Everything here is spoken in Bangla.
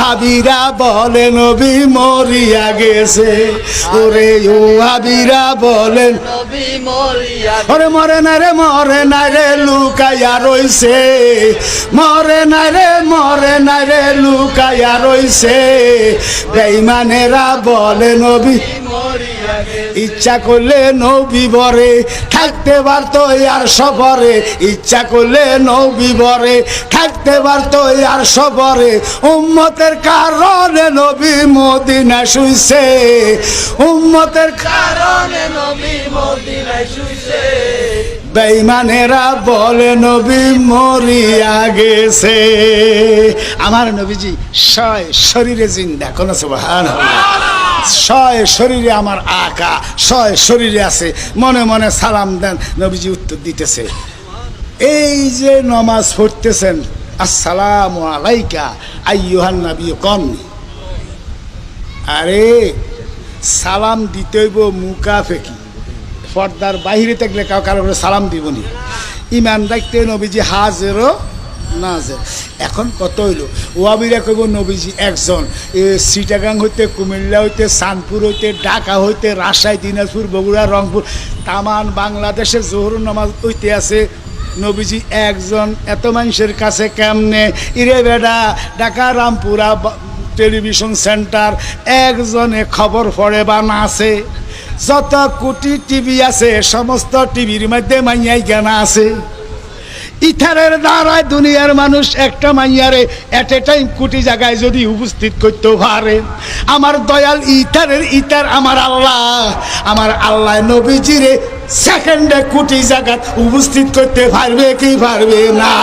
ওয়াহাবিরা বলে নবী মরিয়া গেছে, ওরে ওয়াহাবিরা বলেন নবী মরিয়া ওরে মরে না রে লুকাইয়া রইছে, মরে না রে লুকাইয়া রইছে। বেঈমানেরা বলে নবী মরিয়া গেছে। ইচ্ছা করলে নবী বরে থাকতে পারতো আর সফরে, ইচ্ছা করলে নবী বরে থাকতে পারতো আর সফরে। উম্মতের কারণে নবী মদিনা শুইছে, উম্মতের কারণে নবী মদিনায় শুইছে। বেঈমানেরা বলে নবী মরিয়া গেছে। আমার নবীজি সয় শরীরে জিন্দা, কোন সুবহানাল্লাহ। সয় শরীরে আমার আকা, সয় শরীরে আছে। মনে মনে সালাম দেন, নবীজি উত্তর দিতেছে। এই যে নমাজ পড়তেছেন, আসসালামু আলাইকা আইয়ুহান নবী কন, আরে সালাম দিতে হইব মুকাফেকি, পর্দার বাইরে থাকলে কারো সালাম দিবনি। ইমান রাখতে নবীজি হাজেরও নাজের। এখন কত হইল, ওয়াবিরা কইব নবীজি একজন। চিটাগাং হইতে, কুমিল্লা হইতে, চাঁদপুর হইতে, ঢাকা হইতে, রাজশাহী, দিনাজপুর, বগুড়া, রংপুর, তামান বাংলাদেশে জোহর নামাজ হইতে আছে নবীজি একজন। এত মানুষের কাছে কেমনে? ইরে বেডা, ঢাকা রামপুরা টেলিভিশন সেন্টার একজনে খবর পড়ে বা না আছে? যত কোটি টিভি আছে সমস্ত টিভির মধ্যে মাইয়াই জ্ঞানা আছে। ইথারের দ্বারায় দুনিয়ার মানুষ একটা মাইয়ারে এট এ টাইম কোটি জায়গায় যদি উপস্থিত করতে পারে, আমার দয়াল ইথার আমার আল্লাহ নবীজিরে সেকেন্ডে কোটি জায়গা উপস্থিত করতে পারবে কি পারবে না?